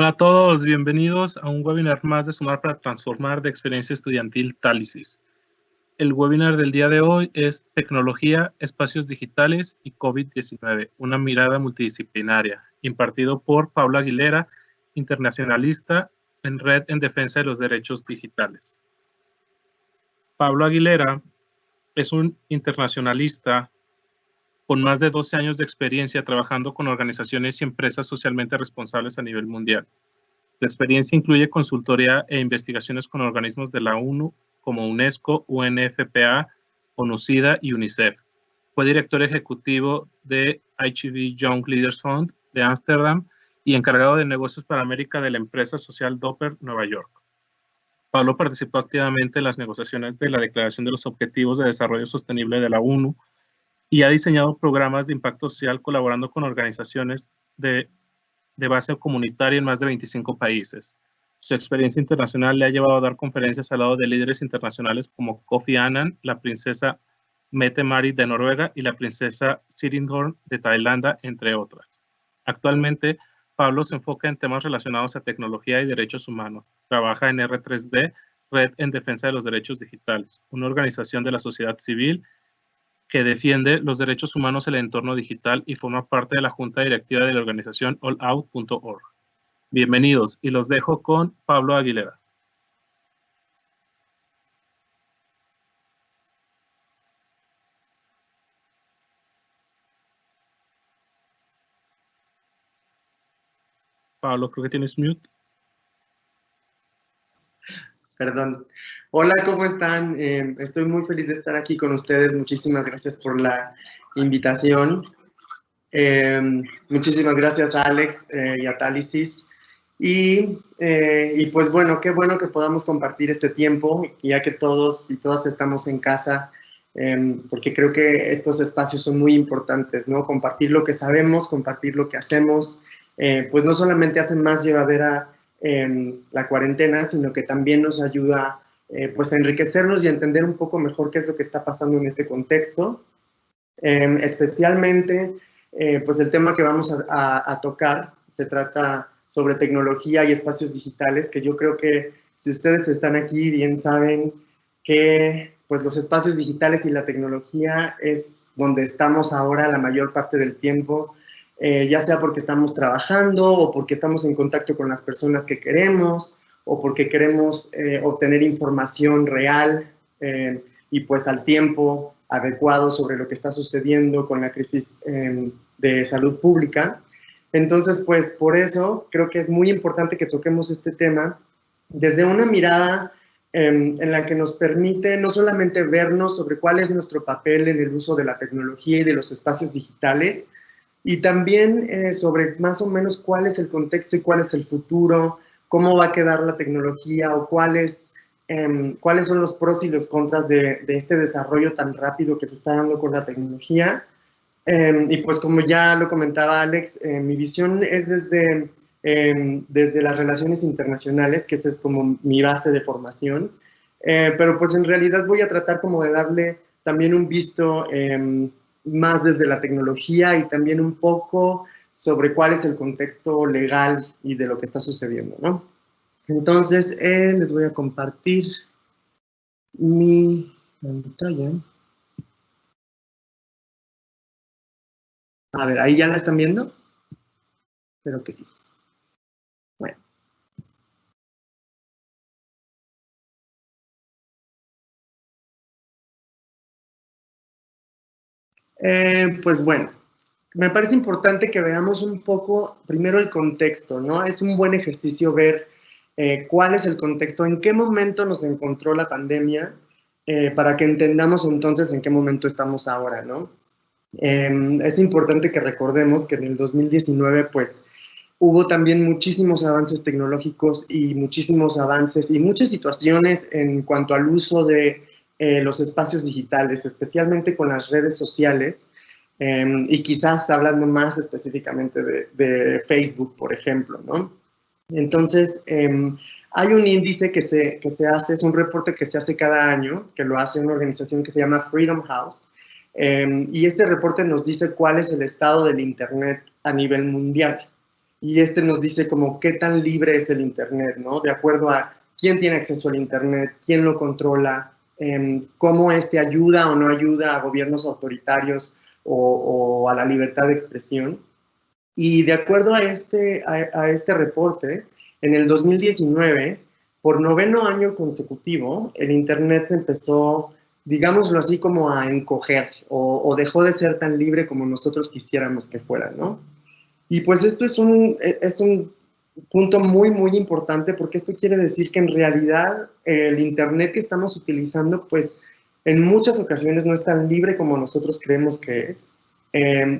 Hola a todos, bienvenidos a un webinar más de Sumar para Transformar de Experiencia Estudiantil Tálisis. El webinar del día de hoy es Tecnología, Espacios Digitales y COVID-19, una mirada multidisciplinaria, impartido por Pablo Aguilera, internacionalista en Red en Defensa de los Derechos Digitales. Pablo Aguilera es un internacionalista con más de 12 años de experiencia trabajando con organizaciones y empresas socialmente responsables a nivel mundial. La experiencia incluye consultoría e investigaciones con organismos de la ONU como UNESCO, UNFPA, ONU-SIDA y UNICEF. Fue director ejecutivo de IHV Young Leaders Fund de Ámsterdam y encargado de negocios para América de la empresa social Doppler Nueva York. Pablo participó activamente en las negociaciones de la Declaración de los Objetivos de Desarrollo Sostenible de la ONU y ha diseñado programas de impacto social colaborando con organizaciones de base comunitaria en más de 25 países. Su experiencia internacional le ha llevado a dar conferencias al lado de líderes internacionales como Kofi Annan, la princesa Mette-Marit de Noruega y la princesa Sirindhorn de Tailandia, entre otras. Actualmente, Pablo se enfoca en temas relacionados a tecnología y derechos humanos. Trabaja en R3D, Red en Defensa de los Derechos Digitales, una organización de la sociedad civil que defiende los derechos humanos en el entorno digital y forma parte de la junta directiva de la organización allout.org. Bienvenidos y los dejo con Pablo Aguilera. Pablo, creo que tienes mute. Perdón. Hola, ¿cómo están? Estoy muy feliz de estar aquí con ustedes. Muchísimas gracias por la invitación. Muchísimas gracias a Alex y a Tálisis. Y pues bueno, qué bueno que podamos compartir este tiempo, ya que todos y todas estamos en casa, porque creo que estos espacios son muy importantes, ¿no? Compartir lo que sabemos, compartir lo que hacemos, pues no solamente hacen más llevadera la cuarentena, sino que también nos ayuda pues a enriquecernos y a entender un poco mejor qué es lo que está pasando en este contexto. Especialmente, pues el tema que vamos a tocar se trata sobre tecnología y espacios digitales, que yo creo que si ustedes están aquí bien saben que pues los espacios digitales y la tecnología es donde estamos ahora la mayor parte del tiempo, ya sea porque estamos trabajando o porque estamos en contacto con las personas que queremos o porque queremos obtener información real y pues al tiempo adecuado sobre lo que está sucediendo con la crisis de salud pública. Entonces, pues por eso creo que es muy importante que toquemos este tema desde una mirada en la que nos permite no solamente vernos sobre cuál es nuestro papel en el uso de la tecnología y de los espacios digitales, y también sobre más o menos cuál es el contexto y cuál es el futuro, cómo va a quedar la tecnología o cuáles son los pros y los contras de este desarrollo tan rápido que se está dando con la tecnología. Y pues como ya lo comentaba Alex, mi visión es desde las relaciones internacionales, que esa es como mi base de formación, pero pues en realidad voy a tratar como de darle también un visto más desde la tecnología y también un poco sobre cuál es el contexto legal y de lo que está sucediendo, ¿no? Entonces, les voy a compartir mi pantalla. A ver, ¿ahí ya la están viendo? Espero que sí. Bueno. Pues bueno, me parece importante que veamos un poco primero el contexto, ¿no? Es un buen ejercicio ver cuál es el contexto, en qué momento nos encontró la pandemia, para que entendamos entonces en qué momento estamos ahora, ¿no? Es importante que recordemos que en el 2019, pues, hubo también muchísimos avances tecnológicos y muchísimos avances y muchas situaciones en cuanto al uso de los espacios digitales, especialmente con las redes sociales, y quizás hablando más específicamente de Facebook, por ejemplo, ¿no? Entonces, hay un índice que se hace, es un reporte que se hace cada año, que lo hace una organización que se llama Freedom House, y este reporte nos dice cuál es el estado del Internet a nivel mundial. y este nos dice como qué tan libre es el Internet, ¿no? De acuerdo a quién tiene acceso al Internet, quién lo controla, cómo este ayuda o no ayuda a gobiernos autoritarios o a la libertad de expresión. Y de acuerdo a este reporte, en el 2019, por 9º año consecutivo, el Internet se empezó, digámoslo así, como a encoger o dejó de ser tan libre como nosotros quisiéramos que fuera, ¿no? Y pues esto es un punto muy, muy importante porque esto quiere decir que en realidad el Internet que estamos utilizando, pues en muchas ocasiones no es tan libre como nosotros creemos que es.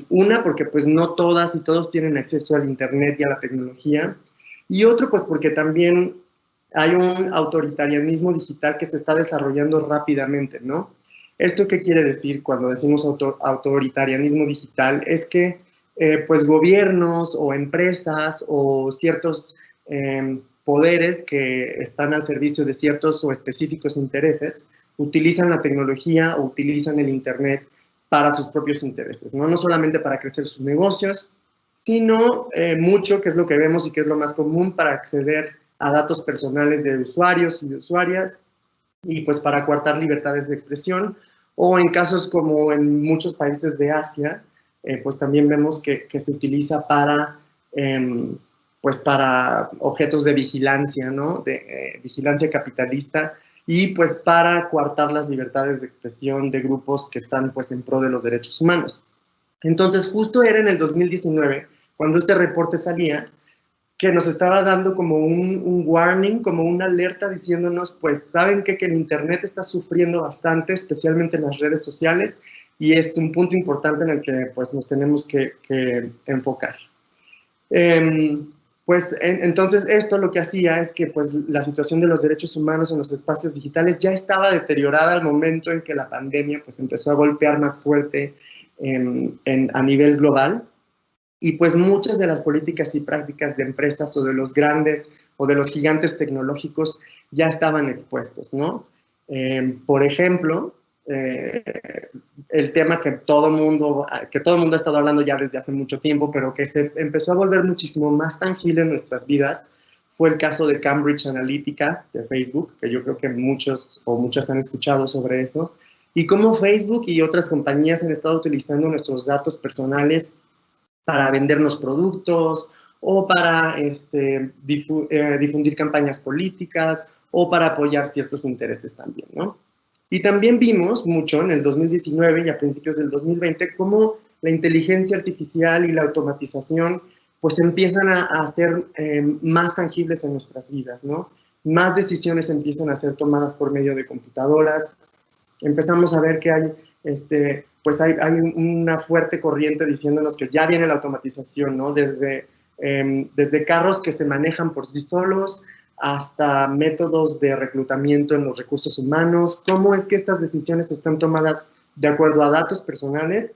Una, porque pues no todas y todos tienen acceso al Internet y a la tecnología. Y otro, pues porque también hay un autoritarianismo digital que se está desarrollando rápidamente, ¿no? ¿Esto qué quiere decir cuando decimos autoritarianismo digital? Es que pues gobiernos o empresas o ciertos poderes que están al servicio de ciertos o específicos intereses utilizan la tecnología o utilizan el Internet para sus propios intereses, ¿no? No solamente para crecer sus negocios, sino mucho, que es lo que vemos y que es lo más común, para acceder a datos personales de usuarios y de usuarias y pues para coartar libertades de expresión, o en casos como en muchos países de Asia, pues también vemos que se utiliza para, pues para objetos de vigilancia, ¿no? De vigilancia capitalista, y pues para coartar las libertades de expresión de grupos que están pues en pro de los derechos humanos. Entonces, justo era en el 2019, cuando este reporte salía, que nos estaba dando como un warning, como una alerta diciéndonos, pues, ¿saben qué? Que el Internet está sufriendo bastante, especialmente en las redes sociales, y es un punto importante en el que, pues, nos tenemos que enfocar. Entonces, esto lo que hacía es que, pues, la situación de los derechos humanos en los espacios digitales ya estaba deteriorada al momento en que la pandemia, pues, empezó a golpear más fuerte a nivel global. Y pues muchas de las políticas y prácticas de empresas o de los grandes o de los gigantes tecnológicos ya estaban expuestos, ¿no? Por ejemplo, el tema que todo el mundo ha estado hablando ya desde hace mucho tiempo, pero que se empezó a volver muchísimo más tangible en nuestras vidas, fue el caso de Cambridge Analytica de Facebook, que yo creo que muchos o muchas han escuchado sobre eso, y cómo Facebook y otras compañías han estado utilizando nuestros datos personales para vendernos productos o para difundir campañas políticas o para apoyar ciertos intereses también, ¿no? Y también vimos mucho en el 2019 y a principios del 2020 cómo la inteligencia artificial y la automatización pues empiezan a ser más tangibles en nuestras vidas, ¿no? Más decisiones empiezan a ser tomadas por medio de computadoras. Empezamos a ver que hay pues hay una fuerte corriente diciéndonos que ya viene la automatización, ¿no? Desde carros que se manejan por sí solos hasta métodos de reclutamiento en los recursos humanos. ¿Cómo es que estas decisiones están tomadas de acuerdo a datos personales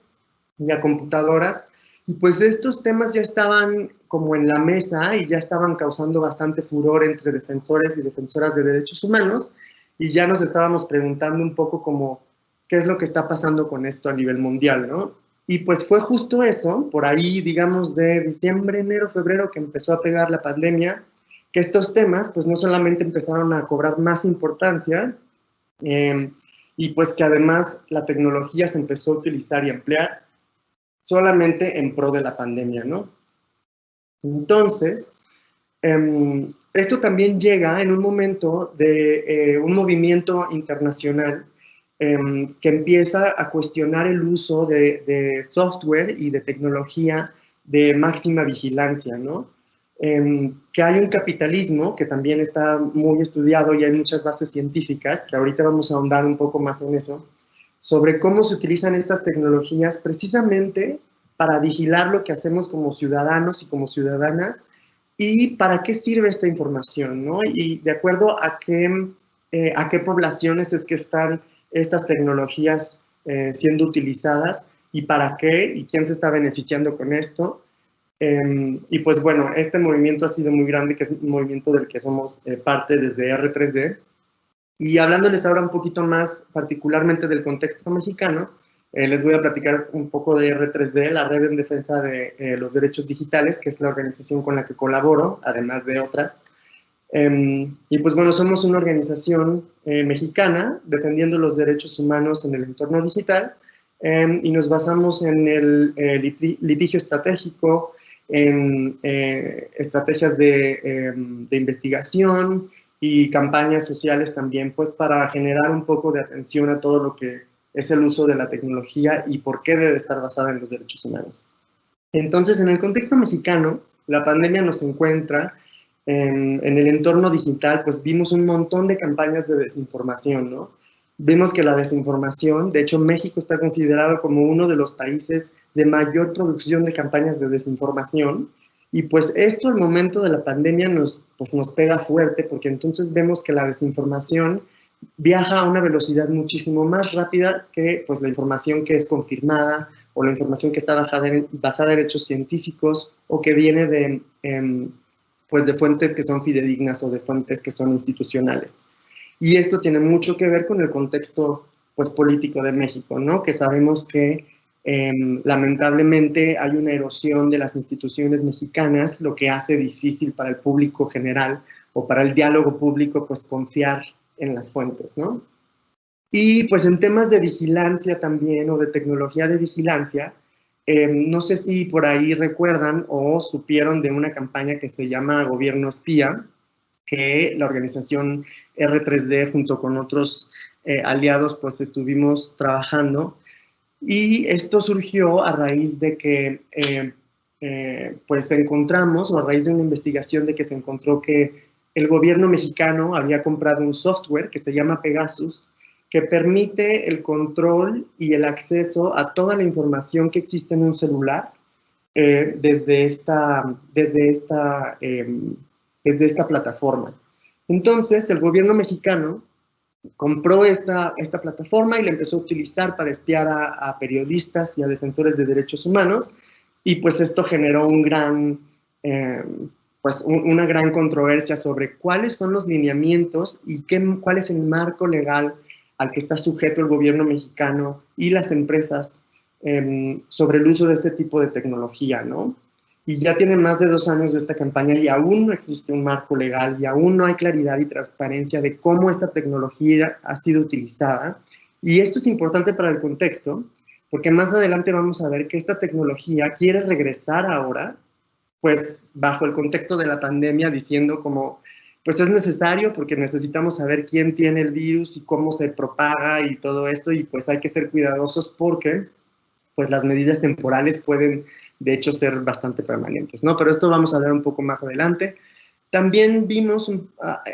y a computadoras? Y pues estos temas ya estaban como en la mesa y ya estaban causando bastante furor entre defensores y defensoras de derechos humanos, y ya nos estábamos preguntando un poco como qué es lo que está pasando con esto a nivel mundial, ¿no? Y pues fue justo eso, por ahí, digamos, de diciembre, enero, febrero, que empezó a pegar la pandemia, que estos temas, pues no solamente empezaron a cobrar más importancia, y pues que además la tecnología se empezó a utilizar y emplear solamente en pro de la pandemia, ¿no? Entonces, esto también llega en un momento de un movimiento internacional que empieza a cuestionar el uso de software y de tecnología de máxima vigilancia, ¿no? Que hay un capitalismo que también está muy estudiado y hay muchas bases científicas, que ahorita vamos a ahondar un poco más en eso, sobre cómo se utilizan estas tecnologías precisamente para vigilar lo que hacemos como ciudadanos y como ciudadanas y para qué sirve esta información, ¿no? Y de acuerdo a qué poblaciones es que están estas tecnologías siendo utilizadas y para qué y quién se está beneficiando con esto. Y pues bueno, este movimiento ha sido muy grande, que es un movimiento del que somos parte desde R3D. Y hablándoles ahora un poquito más particularmente del contexto mexicano, Les voy a platicar un poco de R3D, la Red en Defensa de los Derechos Digitales, que es la organización con la que colaboro, además de otras. Y pues bueno, somos una organización mexicana defendiendo los derechos humanos en el entorno digital, y nos basamos en el litigio estratégico, en estrategias de investigación y campañas sociales también, pues para generar un poco de atención a todo lo que es el uso de la tecnología y por qué debe estar basada en los derechos humanos. Entonces, en el contexto mexicano, la pandemia nos encuentra en el entorno digital, pues vimos un montón de campañas de desinformación, ¿no? Vimos que la desinformación, de hecho México está considerado como uno de los países de mayor producción de campañas de desinformación, y pues esto al momento de la pandemia nos pega fuerte, porque entonces vemos que la desinformación viaja a una velocidad muchísimo más rápida que pues la información que es confirmada, o la información que está basada en hechos científicos, o que viene pues de fuentes que son fidedignas o de fuentes que son institucionales. Y esto tiene mucho que ver con el contexto pues, político de México, ¿no? Que sabemos que lamentablemente hay una erosión de las instituciones mexicanas, lo que hace difícil para el público general o para el diálogo público pues confiar en las fuentes, ¿no? Y pues en temas de vigilancia también, o de tecnología de vigilancia, no sé si por ahí recuerdan o supieron de una campaña que se llama Gobierno Espía, que la organización R3D junto con otros aliados pues estuvimos trabajando. Y esto surgió a raíz de que pues encontramos, o a raíz de una investigación de que se encontró que el gobierno mexicano había comprado un software que se llama Pegasus, que permite el control y el acceso a toda la información que existe en un celular desde esta plataforma. Entonces, el gobierno mexicano compró esta plataforma y la empezó a utilizar para espiar a periodistas y a defensores de derechos humanos, y pues esto generó una gran controversia sobre cuáles son los lineamientos y cuál es el marco legal al que está sujeto el gobierno mexicano y las empresas sobre el uso de este tipo de tecnología, ¿no? Y ya tiene más de 2 años de esta campaña y aún no existe un marco legal y aún no hay claridad y transparencia de cómo esta tecnología ha sido utilizada. Y esto es importante para el contexto, porque más adelante vamos a ver que esta tecnología quiere regresar ahora, pues bajo el contexto de la pandemia, diciendo como, pues es necesario porque necesitamos saber quién tiene el virus y cómo se propaga y todo esto, y pues hay que ser cuidadosos porque pues las medidas temporales pueden de hecho ser bastante permanentes, ¿no? Pero esto vamos a ver un poco más adelante. También vimos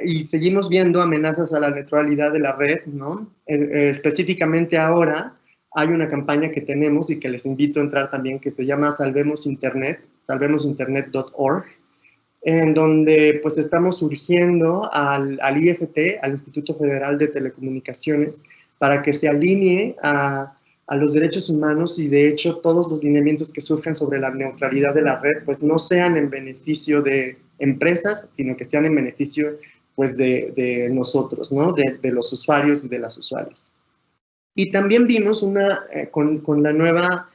y seguimos viendo amenazas a la neutralidad de la red, ¿no? Específicamente ahora hay una campaña que tenemos y que les invito a entrar también, que se llama Salvemos Internet, salvemosinternet.org, en donde pues estamos urgiendo al IFT, al Instituto Federal de Telecomunicaciones, para que se alinee a los derechos humanos, y de hecho todos los lineamientos que surjan sobre la neutralidad de la red pues no sean en beneficio de empresas, sino que sean en beneficio pues de nosotros, ¿no? De los usuarios y de las usuarias. Y también vimos con la nueva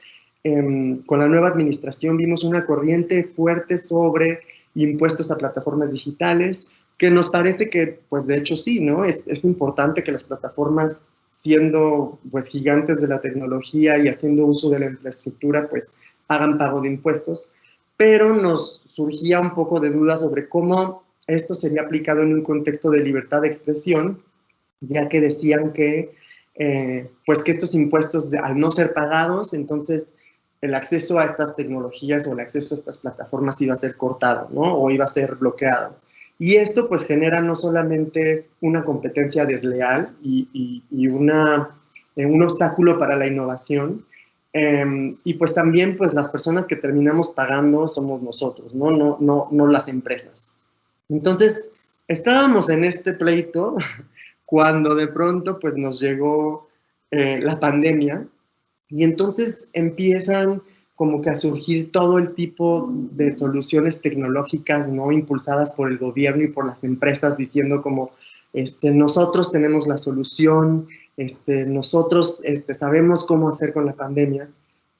administración, vimos una corriente fuerte sobre impuestos a plataformas digitales, que nos parece que, pues de hecho sí, ¿no? Es importante que las plataformas, siendo pues gigantes de la tecnología y haciendo uso de la infraestructura, pues hagan pago de impuestos, pero nos surgía un poco de duda sobre cómo esto sería aplicado en un contexto de libertad de expresión, ya que decían que pues que estos impuestos, al no ser pagados, entonces el acceso a estas tecnologías o el acceso a estas plataformas iba a ser cortado, ¿no? O iba a ser bloqueado. Y esto pues genera no solamente una competencia desleal y un obstáculo para la innovación, y pues también pues las personas que terminamos pagando somos nosotros, ¿no? No las empresas. Entonces, estábamos en este pleito cuando de pronto pues nos llegó la pandemia, y entonces empiezan como que a surgir todo el tipo de soluciones tecnológicas, ¿no? Impulsadas por el gobierno y por las empresas, diciendo como, nosotros tenemos la solución, nosotros sabemos cómo hacer con la pandemia.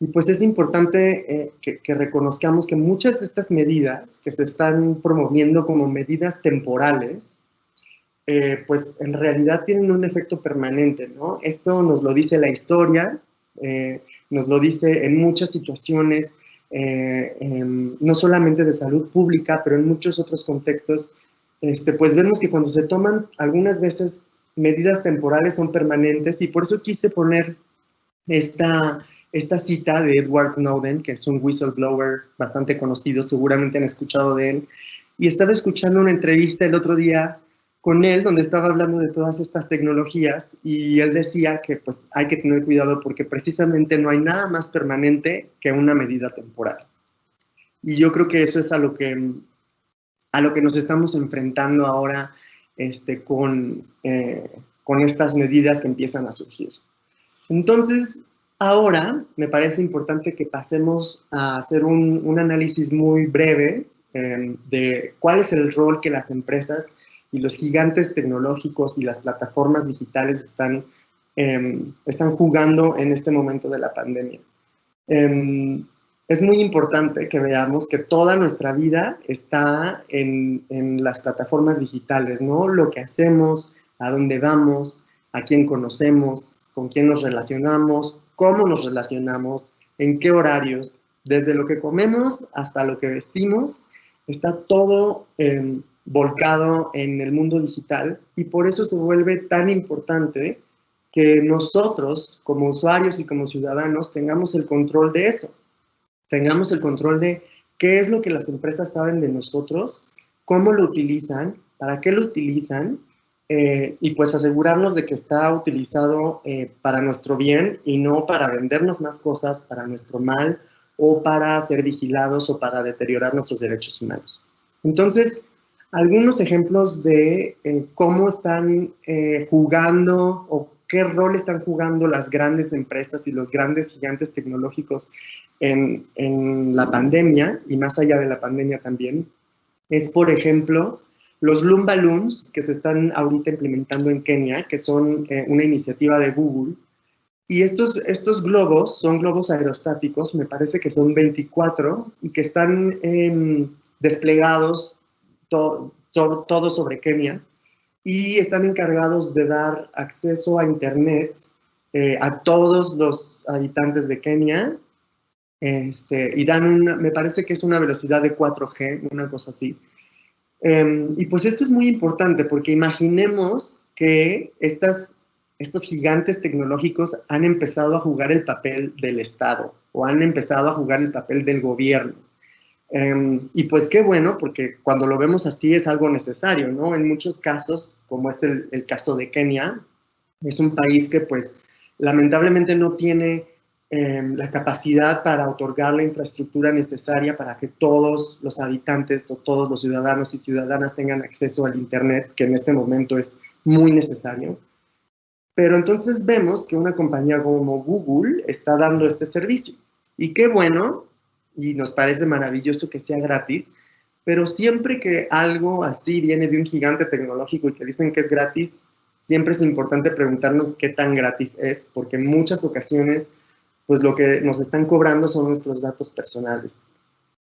Y pues es importante que reconozcamos que muchas de estas medidas que se están promoviendo como medidas temporales, pues en realidad tienen un efecto permanente, ¿no? Esto nos lo dice la historia, nos lo dice en muchas situaciones, no solamente de salud pública, pero en muchos otros contextos, pues vemos que cuando se toman algunas veces medidas temporales son permanentes, y por eso quise poner esta cita de Edward Snowden, que es un whistleblower bastante conocido, seguramente han escuchado de él, y estaba escuchando una entrevista el otro día con él, donde estaba hablando de todas estas tecnologías, y él decía que pues hay que tener cuidado porque precisamente no hay nada más permanente que una medida temporal. Y yo creo que eso es a lo que nos estamos enfrentando ahora con estas medidas que empiezan a surgir. Entonces, ahora me parece importante que pasemos a hacer un análisis muy breve de cuál es el rol que las empresas y los gigantes tecnológicos y las plataformas digitales están jugando en este momento de la pandemia. Es muy importante que veamos que toda nuestra vida está en las plataformas digitales, ¿no? Lo que hacemos, a dónde vamos, a quién conocemos, con quién nos relacionamos, cómo nos relacionamos, en qué horarios, desde lo que comemos hasta lo que vestimos, está todo volcado en el mundo digital, y por eso se vuelve tan importante que nosotros, como usuarios y como ciudadanos, tengamos el control de eso, tengamos el control de qué es lo que las empresas saben de nosotros, cómo lo utilizan, para qué lo utilizan, y pues asegurarnos de que está utilizado para nuestro bien y no para vendernos más cosas, para nuestro mal, o para ser vigilados o para deteriorar nuestros derechos humanos. Entonces, algunos ejemplos de cómo están jugando o qué rol están jugando las grandes empresas y los grandes gigantes tecnológicos en la pandemia, y más allá de la pandemia también, es, por ejemplo, los Loom Balloons, que se están ahorita implementando en Kenia, que son una iniciativa de Google. Y estos globos son globos aerostáticos, me parece que son 24, y que están desplegados todo sobre Kenia, y están encargados de dar acceso a Internet a todos los habitantes de Kenia, y dan me parece que es una velocidad de 4G, una cosa así. Y pues esto es muy importante porque imaginemos que estos gigantes tecnológicos han empezado a jugar el papel del Estado o han empezado a jugar el papel del gobierno. Y pues qué bueno, porque cuando lo vemos así es algo necesario, ¿no? En muchos casos, como es el caso de Kenia, es un país que pues lamentablemente no tiene la capacidad para otorgar la infraestructura necesaria para que todos los habitantes o todos los ciudadanos y ciudadanas tengan acceso al Internet, que en este momento es muy necesario. Pero entonces vemos que una compañía como Google está dando este servicio. Y qué bueno, y nos parece maravilloso que sea gratis, pero siempre que algo así viene de un gigante tecnológico y que dicen que es gratis, siempre es importante preguntarnos qué tan gratis es, porque en muchas ocasiones pues lo que nos están cobrando son nuestros datos personales.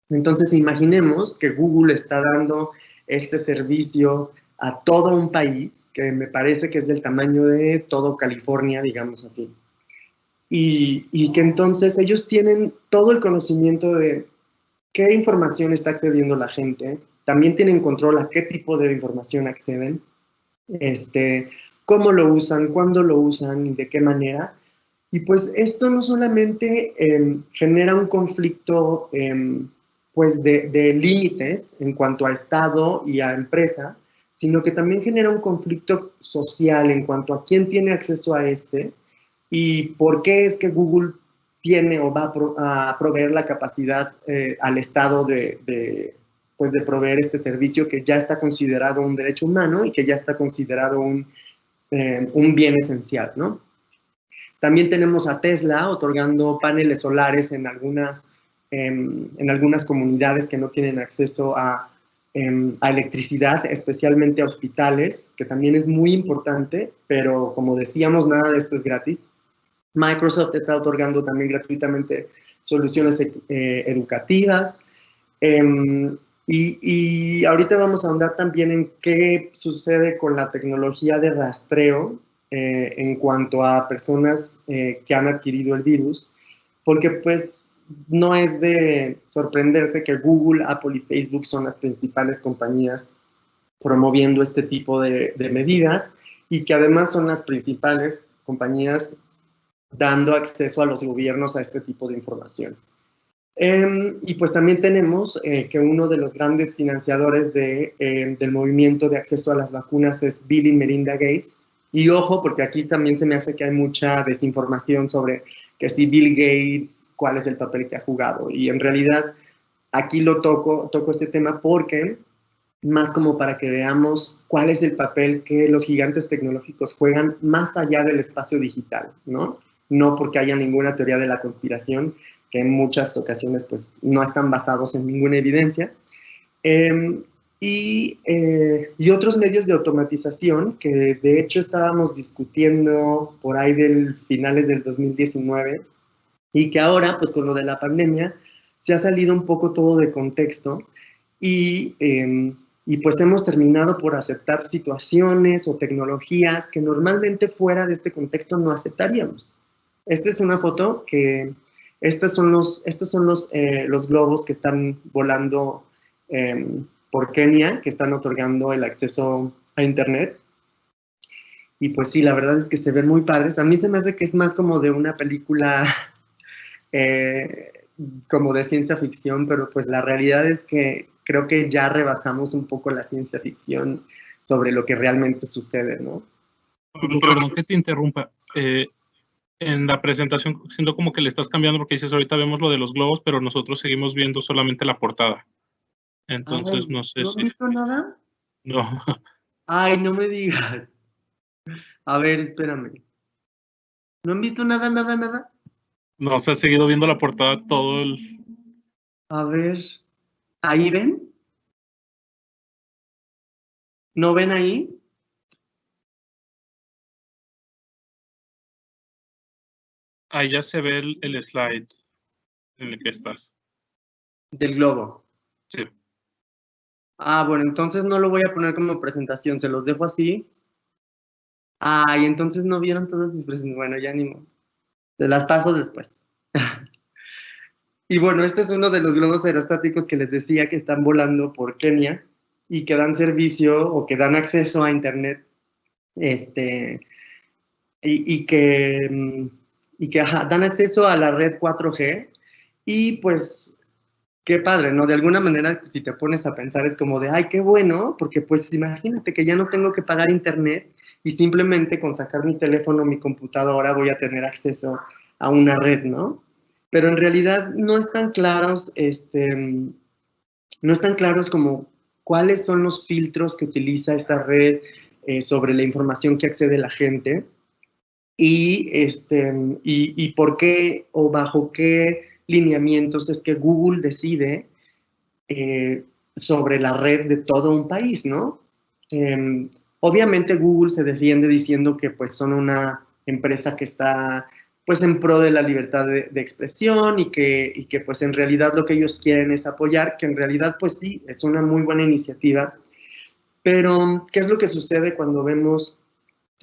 Entonces, imaginemos que Google está dando este servicio a todo un país, que me parece que es del tamaño de todo California, digamos así. Y que entonces ellos tienen todo el conocimiento de qué información está accediendo la gente, también tienen control a qué tipo de información acceden, cómo lo usan, cuándo lo usan y de qué manera. Y pues esto no solamente genera un conflicto pues de límites en cuanto a Estado y a empresa, sino que también genera un conflicto social en cuanto a quién tiene acceso a y por qué es que Google tiene o va a proveer la capacidad al Estado de proveer este servicio que ya está considerado un derecho humano y que ya está considerado un bien esencial, ¿no? También tenemos a Tesla otorgando paneles solares en algunas comunidades que no tienen acceso a a electricidad, especialmente a hospitales, que también es muy importante, pero como decíamos, nada de esto es gratis. Microsoft está otorgando también gratuitamente soluciones educativas. Y ahorita vamos a ahondar también en qué sucede con la tecnología de rastreo en cuanto a personas que han adquirido el virus, porque pues no es de sorprenderse que Google, Apple y Facebook son las principales compañías promoviendo este tipo de medidas y que además son las principales compañías dando acceso a los gobiernos a este tipo de información. Y pues también tenemos que uno de los grandes financiadores del movimiento de acceso a las vacunas es Bill y Melinda Gates. Y ojo, porque aquí también se me hace que hay mucha desinformación sobre que si Bill Gates, cuál es el papel que ha jugado. Y en realidad aquí lo toco este tema porque más como para que veamos cuál es el papel que los gigantes tecnológicos juegan más allá del espacio digital, ¿no? No porque haya ninguna teoría de la conspiración, que en muchas ocasiones pues no están basados en ninguna evidencia. Y otros medios de automatización que de hecho estábamos discutiendo por ahí del finales del 2019 y que ahora pues con lo de la pandemia se ha salido un poco todo de contexto y pues hemos terminado por aceptar situaciones o tecnologías que normalmente fuera de este contexto no aceptaríamos. Esta es una foto que estos son los globos que están volando por Kenia, que están otorgando el acceso a Internet. Y pues sí, la verdad es que se ven muy padres. A mí se me hace que es más como de una película como de ciencia ficción, pero pues la realidad es que creo que ya rebasamos un poco la ciencia ficción sobre lo que realmente sucede, ¿no? Perdón que te interrumpa. En la presentación siento como que le estás cambiando porque dices ahorita vemos lo de los globos, pero nosotros seguimos viendo solamente la portada. Entonces Ay, no sé ¿no si... has visto nada? No, Ay, no me digas. A ver, espérame. ¿No han visto nada, nada, nada? no se ha seguido viendo la portada todo el... A ver. ¿Ahí ven? ¿No ven ahí? Ahí ya se ve el slide en el que estás. Del globo. Sí. Ah, bueno, entonces no lo voy a poner como presentación, se los dejo así. Ah, y entonces no vieron todas mis presentaciones. Bueno, ya ni modo. Se las paso después. Y bueno, este es uno de los globos aerostáticos que les decía que están volando por Kenia y que dan servicio o que dan acceso a Internet. Y que ajá, dan acceso a la red 4G. Y pues qué padre, ¿no? De alguna manera, si te pones a pensar, es como de, ay, qué bueno, porque pues imagínate que ya no tengo que pagar internet y simplemente con sacar mi teléfono, mi computadora, voy a tener acceso a una red, ¿no? Pero en realidad no están claros, no están claros como cuáles son los filtros que utiliza esta red sobre la información que accede la gente y por qué o bajo qué lineamientos es que Google decide sobre la red de todo un país, ¿no? Obviamente Google se defiende diciendo que pues son una empresa que está pues en pro de la libertad de expresión y que pues en realidad lo que ellos quieren es apoyar, que en realidad pues sí, es una muy buena iniciativa, pero ¿qué es lo que sucede cuando vemos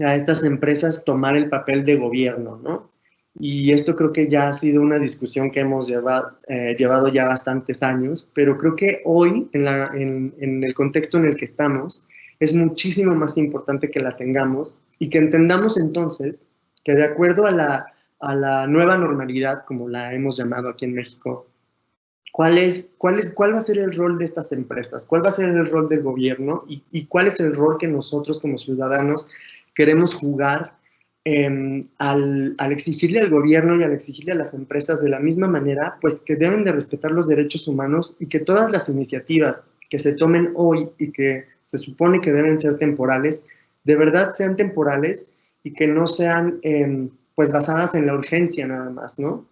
a estas empresas tomar el papel de gobierno, ¿no? Y esto creo que ya ha sido una discusión que hemos llevado ya bastantes años, pero creo que hoy, en el contexto en el que estamos, es muchísimo más importante que la tengamos y que entendamos entonces que de acuerdo a la nueva normalidad, como la hemos llamado aquí en México, ¿cuál va a ser el rol de estas empresas? ¿Cuál va a ser el rol del gobierno? ¿Y cuál es el rol que nosotros como ciudadanos queremos jugar al exigirle al gobierno y al exigirle a las empresas de la misma manera, pues que deben de respetar los derechos humanos y que todas las iniciativas que se tomen hoy y que se supone que deben ser temporales, de verdad sean temporales y que no sean pues basadas en la urgencia nada más, ¿no?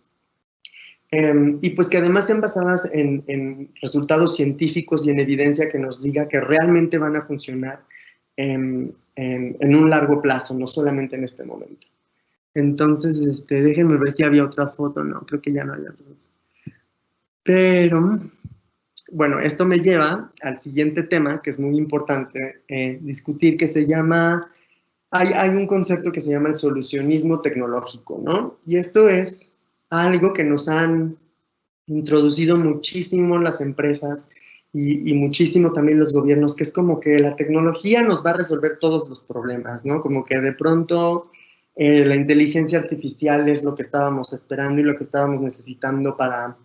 y pues que además sean basadas en resultados científicos y en evidencia que nos diga que realmente van a funcionar en un largo plazo, no solamente en este momento. Entonces, déjenme ver si había otra foto. No, creo que ya no había otra. Pero, bueno, esto me lleva al siguiente tema que es muy importante discutir, que se llama, hay un concepto que se llama el solucionismo tecnológico, ¿no? Y esto es algo que nos han introducido muchísimo las empresas y muchísimo también los gobiernos, que es como que la tecnología nos va a resolver todos los problemas, ¿no? Como que de pronto la inteligencia artificial es lo que estábamos esperando y lo que estábamos necesitando para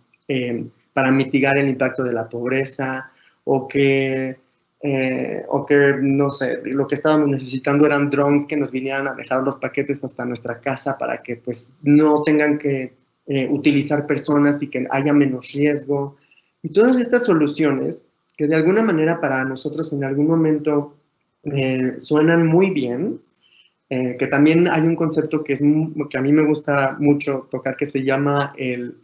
mitigar el impacto de la pobreza, o que, no sé, lo que estábamos necesitando eran drones que nos vinieran a dejar los paquetes hasta nuestra casa para que pues no tengan que utilizar personas y que haya menos riesgo. Y todas estas soluciones que de alguna manera para nosotros en algún momento suenan muy bien, que también hay un concepto que a mí me gusta mucho tocar, que se llama el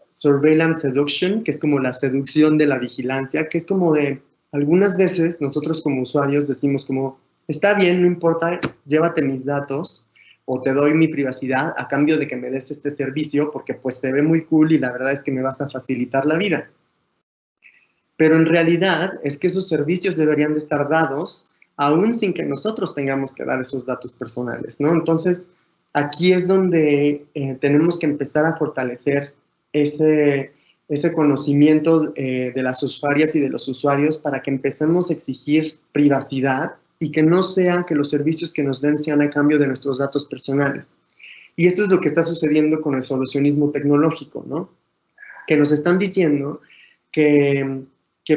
surveillance seduction, que es como la seducción de la vigilancia, que es como de, algunas veces nosotros como usuarios decimos como, está bien, no importa, llévate mis datos, o te doy mi privacidad a cambio de que me des este servicio, porque pues se ve muy cool y la verdad es que me vas a facilitar la vida. Pero en realidad es que esos servicios deberían de estar dados aún sin que nosotros tengamos que dar esos datos personales, ¿no? Entonces, aquí es donde tenemos que empezar a fortalecer ese conocimiento de las usuarias y de los usuarios para que empecemos a exigir privacidad y que no sea que los servicios que nos den sean a cambio de nuestros datos personales. Y esto es lo que está sucediendo con el solucionismo tecnológico, ¿no? Que nos están diciendo que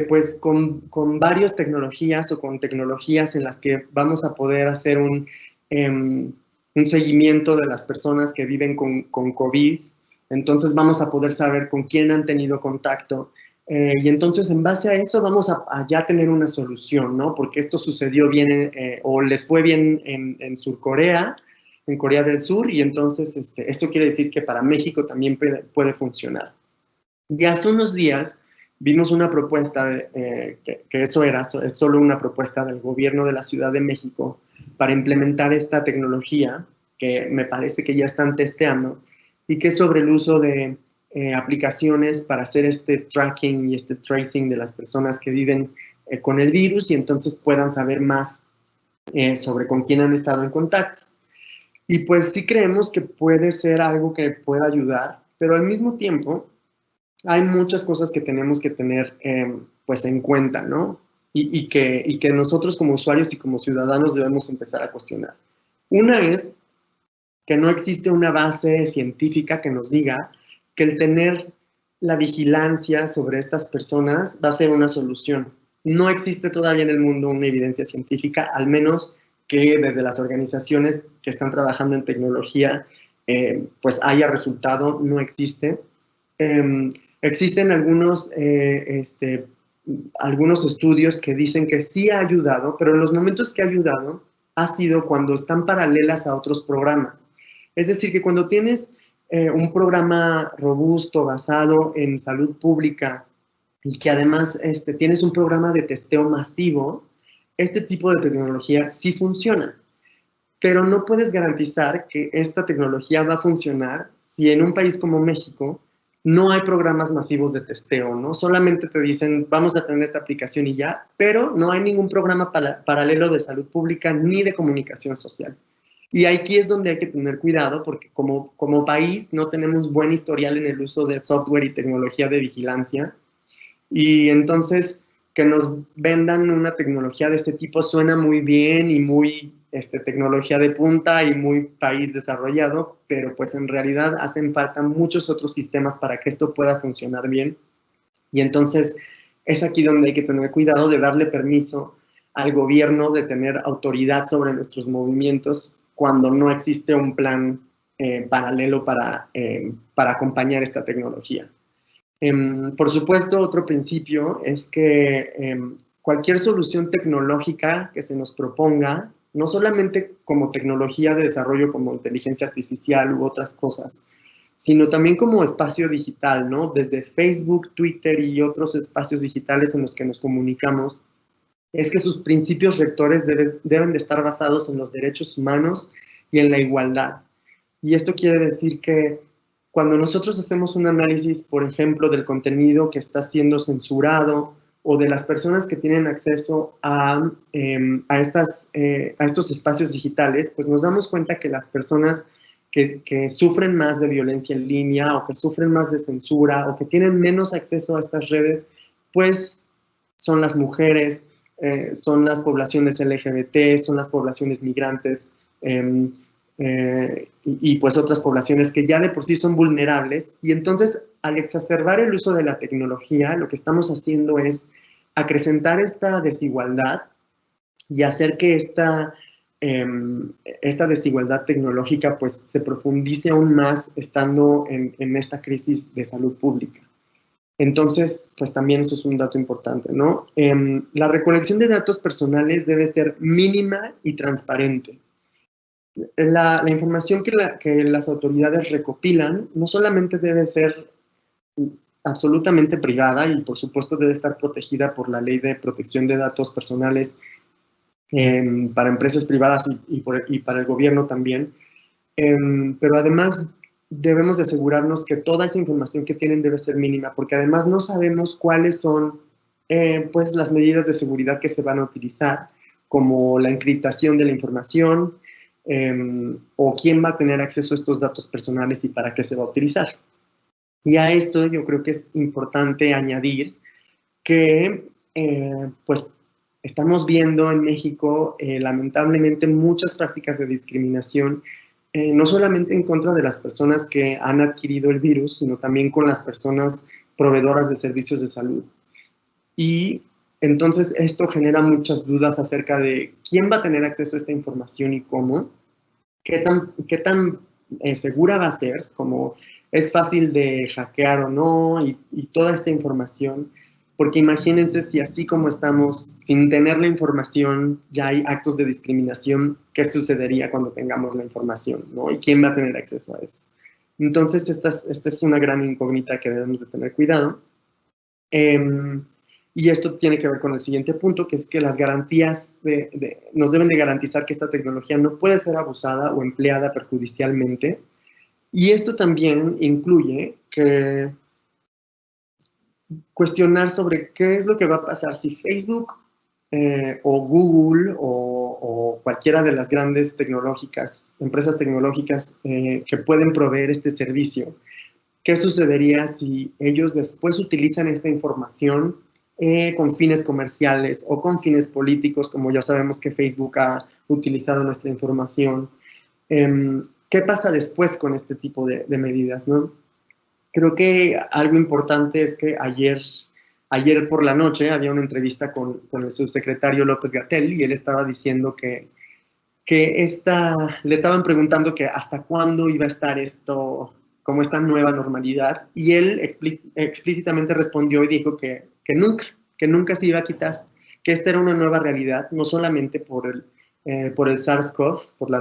pues con varias tecnologías o con tecnologías en las que vamos a poder hacer un seguimiento de las personas que viven con COVID, entonces vamos a poder saber con quién han tenido contacto, y entonces en base a eso vamos a ya tener una solución, ¿no? Porque esto sucedió bien o les fue bien en Surcorea, en Corea del Sur, y entonces esto quiere decir que para México también puede funcionar. Y hace unos días vimos una propuesta, que eso es solo una propuesta del gobierno de la Ciudad de México para implementar esta tecnología que me parece que ya están testeando, y que es sobre el uso de aplicaciones para hacer este tracking y este tracing de las personas que viven con el virus, y entonces puedan saber más sobre con quién han estado en contacto. Y pues sí creemos que puede ser algo que pueda ayudar, pero al mismo tiempo hay muchas cosas que tenemos que tener pues en cuenta, ¿no? Y que nosotros como usuarios y como ciudadanos debemos empezar a cuestionar. Una es que no existe una base científica que nos diga que el tener la vigilancia sobre estas personas va a ser una solución. No existe todavía en el mundo una evidencia científica, al menos que desde las organizaciones que están trabajando en tecnología pues haya resultado, no existe. Existen algunos estudios que dicen que sí ha ayudado, pero en los momentos que ha ayudado ha sido cuando están paralelas a otros programas. Es decir, que cuando tienes un programa robusto basado en salud pública y que además tienes un programa de testeo masivo, este tipo de tecnología sí funciona. Pero no puedes garantizar que esta tecnología va a funcionar si en un país como México no hay programas masivos de testeo, ¿no? Solamente te dicen, vamos a tener esta aplicación y ya, pero no hay ningún programa paralelo de salud pública ni de comunicación social. Y aquí es donde hay que tener cuidado, porque como país no tenemos buen historial en el uso de software y tecnología de vigilancia. Y entonces que nos vendan una tecnología de este tipo suena muy bien y muy tecnología de punta y muy país desarrollado, pero pues en realidad hacen falta muchos otros sistemas para que esto pueda funcionar bien. Y entonces es aquí donde hay que tener cuidado de darle permiso al gobierno de tener autoridad sobre nuestros movimientos cuando no existe un plan paralelo para acompañar esta tecnología. Por supuesto, otro principio es que cualquier solución tecnológica que se nos proponga, no solamente como tecnología de desarrollo como inteligencia artificial u otras cosas, sino también como espacio digital, ¿no? Desde Facebook, Twitter y otros espacios digitales en los que nos comunicamos, es que sus principios rectores deben de estar basados en los derechos humanos y en la igualdad. Y esto quiere decir que cuando nosotros hacemos un análisis, por ejemplo, del contenido que está siendo censurado o de las personas que tienen acceso a estos espacios digitales, pues nos damos cuenta que las personas que sufren más de violencia en línea o que sufren más de censura o que tienen menos acceso a estas redes, pues son las mujeres, son las poblaciones LGBT, son las poblaciones migrantes y pues otras poblaciones que ya de por sí son vulnerables. Y entonces, al exacerbar el uso de la tecnología, lo que estamos haciendo es acrecentar esta desigualdad y hacer que esta desigualdad tecnológica pues se profundice aún más estando en esta crisis de salud pública. Entonces, pues también eso es un dato importante, ¿no? La recolección de datos personales debe ser mínima y transparente. La información que las autoridades recopilan no solamente debe ser absolutamente privada y por supuesto debe estar protegida por la Ley de Protección de Datos Personales para empresas privadas y para el gobierno también, pero además debemos de asegurarnos que toda esa información que tienen debe ser mínima, porque además no sabemos cuáles son pues las medidas de seguridad que se van a utilizar, como la encriptación de la información, o quién va a tener acceso a estos datos personales y para qué se va a utilizar. Y a esto yo creo que es importante añadir que pues estamos viendo en México lamentablemente muchas prácticas de discriminación, no solamente en contra de las personas que han adquirido el virus, sino también con las personas proveedoras de servicios de salud. Y entonces esto genera muchas dudas acerca de quién va a tener acceso a esta información y cómo, qué tan segura va a ser, como es fácil de hackear o no, y toda esta información. Porque imagínense si así como estamos, sin tener la información, ya hay actos de discriminación, ¿qué sucedería cuando tengamos la información, ¿no? ¿Y quién va a tener acceso a eso? Entonces, esta es una gran incógnita que debemos de tener cuidado. Y esto tiene que ver con el siguiente punto, que es que las garantías nos deben de garantizar que esta tecnología no puede ser abusada o empleada perjudicialmente. Y esto también incluye que cuestionar sobre qué es lo que va a pasar si Facebook o Google o cualquiera de las grandes empresas tecnológicas que pueden proveer este servicio, ¿qué sucedería si ellos después utilizan esta información con fines comerciales o con fines políticos, como ya sabemos que Facebook ha utilizado nuestra información? ¿Qué pasa después con este tipo de medidas, ¿no? Creo que algo importante es que ayer por la noche había una entrevista con el subsecretario López-Gatell y él estaba diciendo que le estaban preguntando que hasta cuándo iba a estar esto, como esta nueva normalidad, y él explícitamente respondió y dijo que nunca se iba a quitar, que esta era una nueva realidad, no solamente por el SARS-CoV, por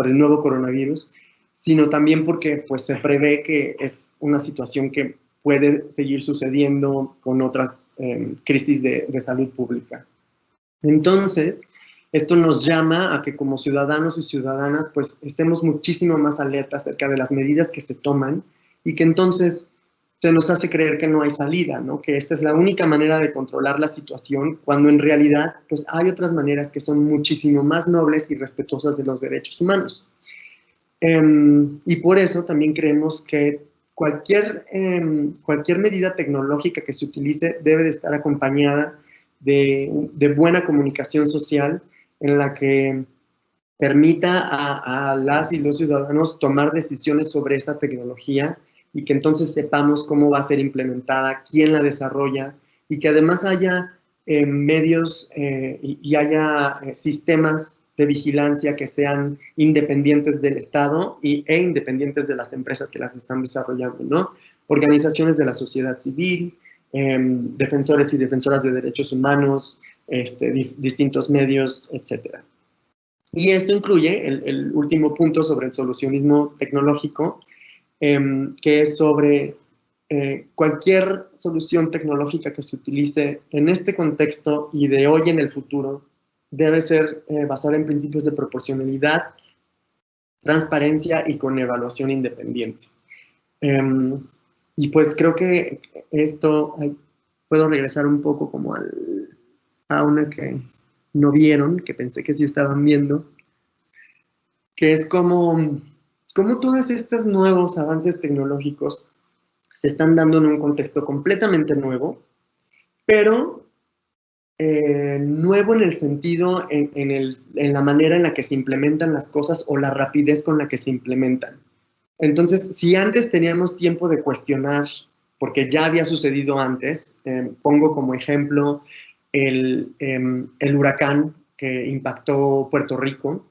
el nuevo coronavirus, sino también porque pues, se prevé que es una situación que puede seguir sucediendo con otras crisis de salud pública. Entonces, esto nos llama a que como ciudadanos y ciudadanas pues estemos muchísimo más alertas acerca de las medidas que se toman y que entonces se nos hace creer que no hay salida, ¿no? Que esta es la única manera de controlar la situación, cuando en realidad pues hay otras maneras que son muchísimo más nobles y respetuosas de los derechos humanos. Y por eso también creemos que cualquier medida tecnológica que se utilice debe de estar acompañada de buena comunicación social en la que permita a las y los ciudadanos tomar decisiones sobre esa tecnología y que entonces sepamos cómo va a ser implementada, quién la desarrolla y que además haya medios y haya sistemas de vigilancia que sean independientes del Estado e independientes de las empresas que las están desarrollando, ¿no? Organizaciones de la sociedad civil, defensores y defensoras de derechos humanos, distintos medios, etc. Y esto incluye el último punto sobre el solucionismo tecnológico, que es sobre cualquier solución tecnológica que se utilice en este contexto y de hoy en el futuro debe ser basada en principios de proporcionalidad, transparencia y con evaluación independiente. Y pues creo que esto, puedo regresar un poco como a una que no vieron, que pensé que sí estaban viendo, que es como todos estos nuevos avances tecnológicos se están dando en un contexto completamente nuevo, pero nuevo en el sentido, en la manera en la que se implementan las cosas o la rapidez con la que se implementan. Entonces, si antes teníamos tiempo de cuestionar, porque ya había sucedido antes, pongo como ejemplo el huracán que impactó Puerto Rico,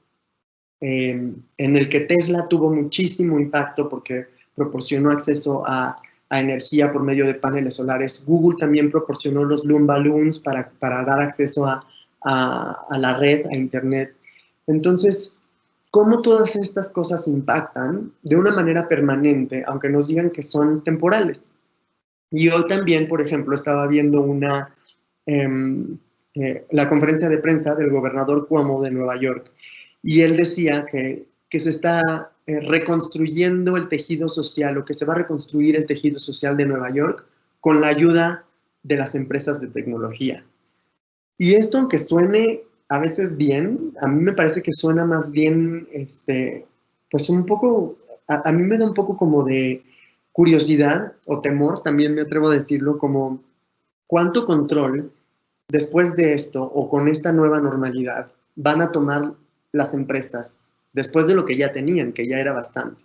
en el que Tesla tuvo muchísimo impacto porque proporcionó acceso a energía por medio de paneles solares. Google también proporcionó los Loom Balloons para dar acceso a la red, a Internet. Entonces, cómo todas estas cosas impactan de una manera permanente, aunque nos digan que son temporales. Y hoy también, por ejemplo, estaba viendo la conferencia de prensa del gobernador Cuomo de Nueva York, y él decía que se está reconstruyendo el tejido social, o que se va a reconstruir el tejido social de Nueva York con la ayuda de las empresas de tecnología. Y esto, aunque suene a veces bien, a mí me parece que suena más bien, pues un poco, a mí me da un poco como de curiosidad o temor, también me atrevo a decirlo, como cuánto control después de esto o con esta nueva normalidad van a tomar las empresas después de lo que ya tenían, que ya era bastante.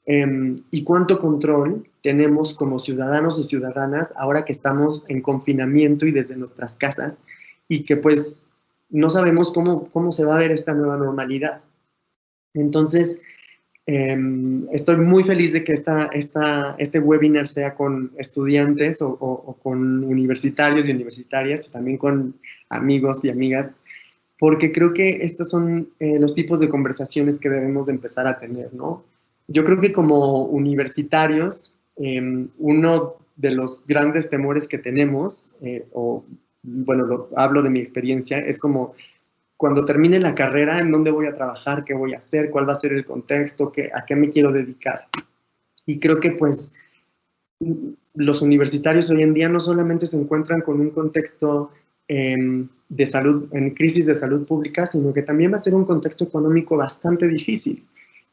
Y cuánto control tenemos como ciudadanos y ciudadanas ahora que estamos en confinamiento y desde nuestras casas, y que pues no sabemos cómo se va a ver esta nueva normalidad. Entonces, estoy muy feliz de que este webinar sea con estudiantes o con universitarios y universitarias, y también con amigos y amigas, porque creo que estos son los tipos de conversaciones que debemos de empezar a tener, ¿no? Yo creo que como universitarios, uno de los grandes temores que tenemos, bueno, hablo de mi experiencia, es como cuando termine la carrera, ¿en dónde voy a trabajar? ¿Qué voy a hacer? ¿Cuál va a ser el contexto? ¿A qué me quiero dedicar? Y creo que pues los universitarios hoy en día no solamente se encuentran con un contexto de salud, en crisis de salud pública, sino que también va a ser un contexto económico bastante difícil,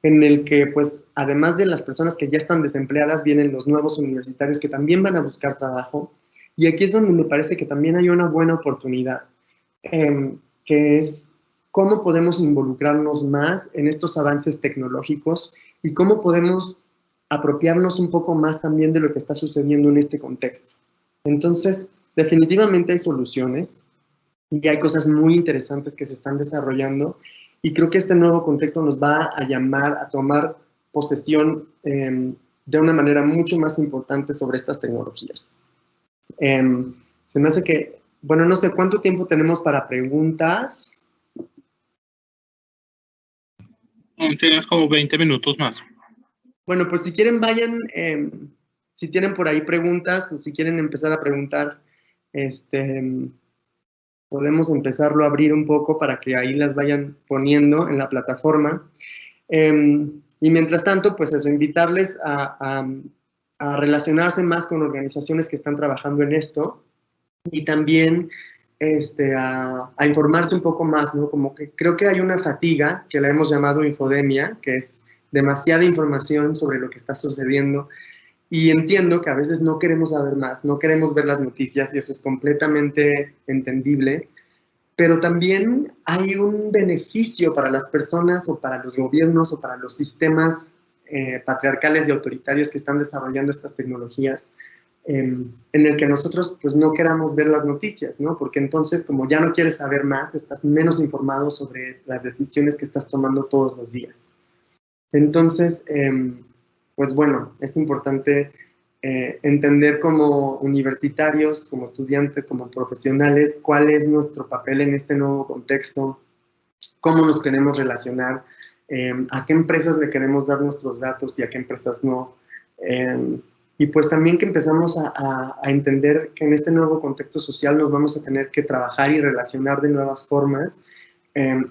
en el que, pues, además de las personas que ya están desempleadas, vienen los nuevos universitarios que también van a buscar trabajo. Y aquí es donde me parece que también hay una buena oportunidad, que es cómo podemos involucrarnos más en estos avances tecnológicos y cómo podemos apropiarnos un poco más también de lo que está sucediendo en este contexto. Entonces, definitivamente hay soluciones y hay cosas muy interesantes que se están desarrollando, y creo que este nuevo contexto nos va a llamar a tomar posesión de una manera mucho más importante sobre estas tecnologías. Se me hace que, bueno, no sé cuánto tiempo tenemos para preguntas. Tienes como 20 minutos más. Bueno, pues si quieren vayan, si tienen por ahí preguntas, o si quieren empezar a preguntar, podemos empezarlo a abrir un poco para que ahí las vayan poniendo en la plataforma. Y mientras tanto, pues eso, invitarles a relacionarse más con organizaciones que están trabajando en esto, y también a informarse un poco más, ¿no? Como que creo que hay una fatiga, que la hemos llamado infodemia, que es demasiada información sobre lo que está sucediendo, y entiendo que a veces no queremos saber más, no queremos ver las noticias, y eso es completamente entendible, pero también hay un beneficio para las personas o para los gobiernos o para los sistemas patriarcales y autoritarios que están desarrollando estas tecnologías, en el que nosotros pues no queramos ver las noticias, ¿no? Porque entonces, como ya no quieres saber más, estás menos informado sobre las decisiones que estás tomando todos los días. Entonces, pues bueno, es importante entender como universitarios, como estudiantes, como profesionales, cuál es nuestro papel en este nuevo contexto, cómo nos queremos relacionar a qué empresas le queremos dar nuestros datos y a qué empresas no. Y pues también que empezamos a entender que en este nuevo contexto social nos vamos a tener que trabajar y relacionar de nuevas formas,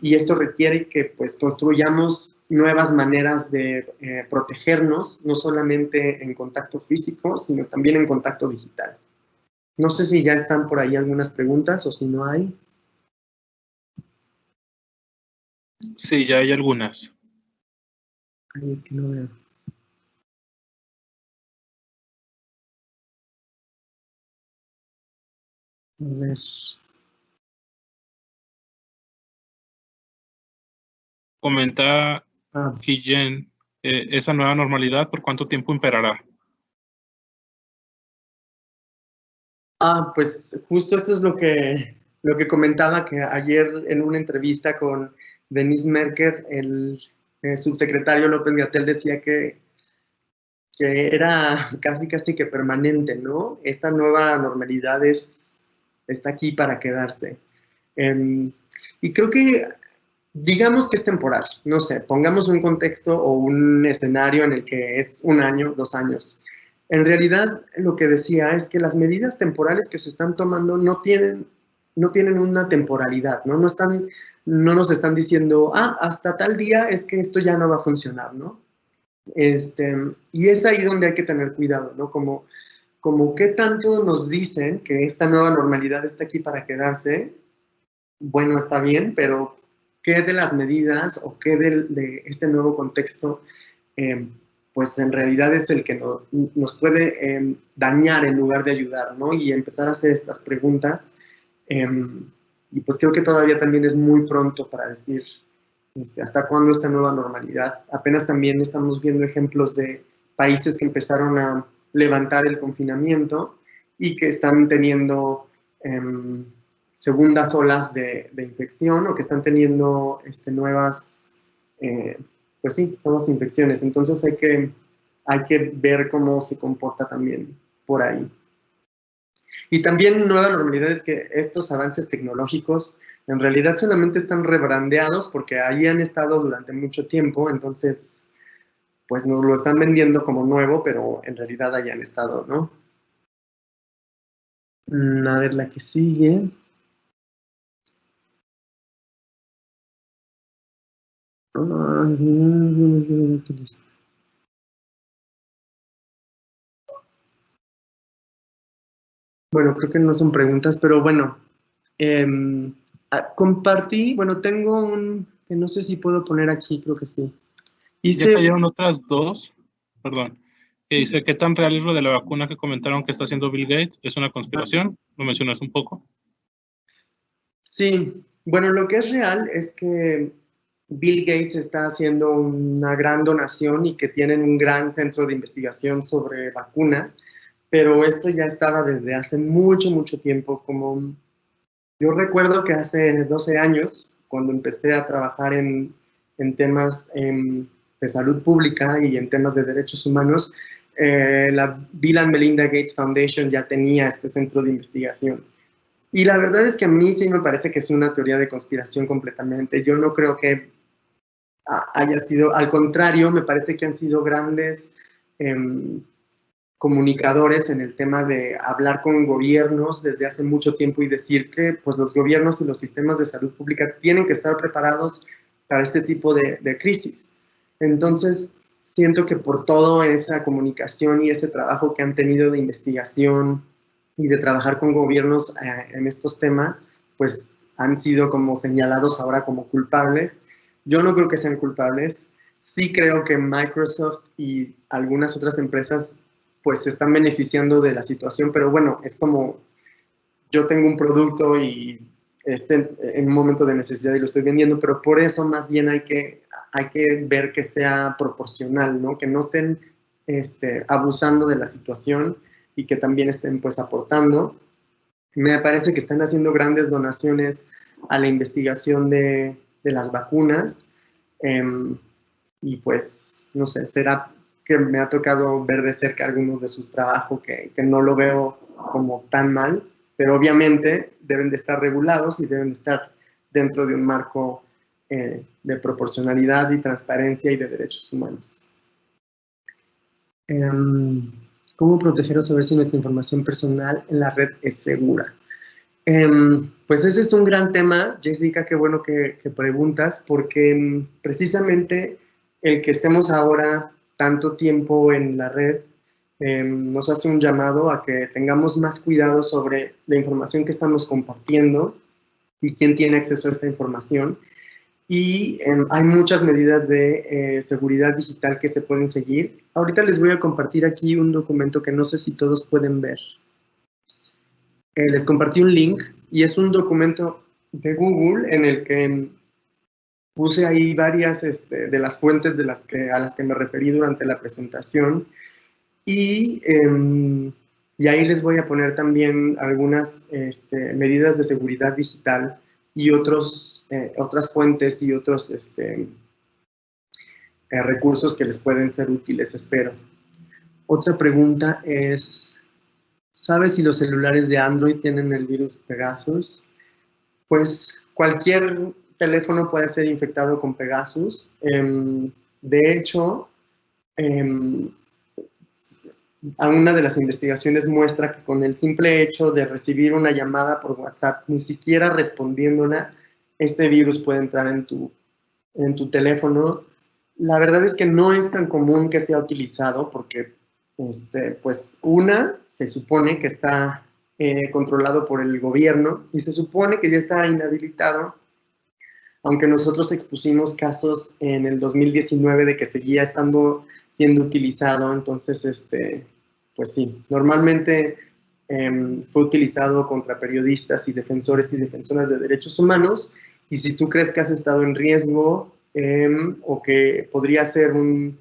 y esto requiere que pues construyamos nuevas maneras de protegernos, no solamente en contacto físico, sino también en contacto digital. No sé si ya están por ahí algunas preguntas o si no hay. Sí, ya hay algunas. Ay, es que no veo. A ver. Comenta Guillén, esa nueva normalidad, ¿por cuánto tiempo imperará? Pues justo esto es lo que comentaba, que ayer en una entrevista con Denise Merker, el subsecretario López-Gatell decía que era casi que permanente, ¿no? Esta nueva normalidad está aquí para quedarse. Y creo que, digamos que es temporal, no sé, pongamos un contexto o un escenario en el que es 1 año, 2 años. En realidad, lo que decía es que las medidas temporales que se están tomando no tienen una temporalidad, ¿no? No nos están diciendo, hasta tal día es que esto ya no va a funcionar, ¿no? Y es ahí donde hay que tener cuidado, ¿no? Como qué tanto nos dicen que esta nueva normalidad está aquí para quedarse. Bueno, está bien, pero ¿qué de las medidas o qué de este nuevo contexto, pues en realidad es el que nos puede dañar en lugar de ayudar, ¿no? Y empezar a hacer estas preguntas. Y pues creo que todavía también es muy pronto para decir hasta cuándo esta nueva normalidad. Apenas también estamos viendo ejemplos de países que empezaron a levantar el confinamiento y que están teniendo segundas olas de infección, o que están teniendo nuevas, pues sí, nuevas infecciones. Entonces hay que ver cómo se comporta también por ahí. Y también nueva normalidad es que estos avances tecnológicos en realidad solamente están rebrandeados porque ahí han estado durante mucho tiempo, entonces pues nos lo están vendiendo como nuevo, pero en realidad ahí han estado, ¿no? A ver, la que sigue. Bueno, creo que no son preguntas, pero bueno, compartí, bueno, tengo que no sé si puedo poner aquí, creo que sí. Ya cayeron otras dos, perdón, que dice, ¿qué tan real es lo de la vacuna que comentaron que está haciendo Bill Gates? ¿Es una conspiración? ¿Lo mencionas un poco? Sí, bueno, lo que es real es que Bill Gates está haciendo una gran donación y que tienen un gran centro de investigación sobre vacunas, pero esto ya estaba desde hace mucho tiempo. Como yo recuerdo que hace 12 años, cuando empecé a trabajar en temas de salud pública y en temas de derechos humanos, la Bill and Melinda Gates Foundation ya tenía este centro de investigación. Y la verdad es que a mí sí me parece que es una teoría de conspiración completamente. Yo no creo que haya sido, al contrario, me parece que han sido grandes comunicadores en el tema de hablar con gobiernos desde hace mucho tiempo y decir que pues, los gobiernos y los sistemas de salud pública tienen que estar preparados para este tipo de crisis. Entonces, siento que por toda esa comunicación y ese trabajo que han tenido de investigación y de trabajar con gobiernos en estos temas, pues han sido como señalados ahora como culpables. Yo no creo que sean culpables. Sí creo que Microsoft y algunas otras empresas pues se están beneficiando de la situación, pero bueno, es como yo tengo un producto y en un momento de necesidad y lo estoy vendiendo, pero por eso más bien hay que ver que sea proporcional, ¿no? Que no estén abusando de la situación y que también estén pues aportando. Me parece que están haciendo grandes donaciones a la investigación de las vacunas, y pues, no sé, será que me ha tocado ver de cerca algunos de su trabajo que no lo veo como tan mal, pero obviamente deben de estar regulados y deben de estar dentro de un marco de proporcionalidad y transparencia y de derechos humanos. ¿Cómo proteger o saber si nuestra información personal en la red es segura? Pues ese es un gran tema, Jessica, qué bueno que preguntas, porque precisamente el que estemos ahora tanto tiempo en la red nos hace un llamado a que tengamos más cuidado sobre la información que estamos compartiendo y quién tiene acceso a esta información. Y hay muchas medidas de seguridad digital que se pueden seguir. Ahorita les voy a compartir aquí un documento que no sé si todos pueden ver. Les compartí un link y es un documento de Google en el que puse ahí varias de las fuentes a las que me referí durante la presentación y ahí les voy a poner también algunas medidas de seguridad digital y otras fuentes y otros recursos que les pueden ser útiles, espero. Otra pregunta es, ¿sabes si los celulares de Android tienen el virus Pegasus? Pues cualquier teléfono puede ser infectado con Pegasus. De hecho, a una de las investigaciones muestra que con el simple hecho de recibir una llamada por WhatsApp, ni siquiera respondiéndola, este virus puede entrar en tu teléfono. La verdad es que no es tan común que sea utilizado porque, pues, se supone que está controlado por el gobierno y se supone que ya está inhabilitado, aunque nosotros expusimos casos en el 2019 de que seguía siendo utilizado. Entonces, pues sí, normalmente fue utilizado contra periodistas y defensores y defensoras de derechos humanos, y si tú crees que has estado en riesgo o que podría ser un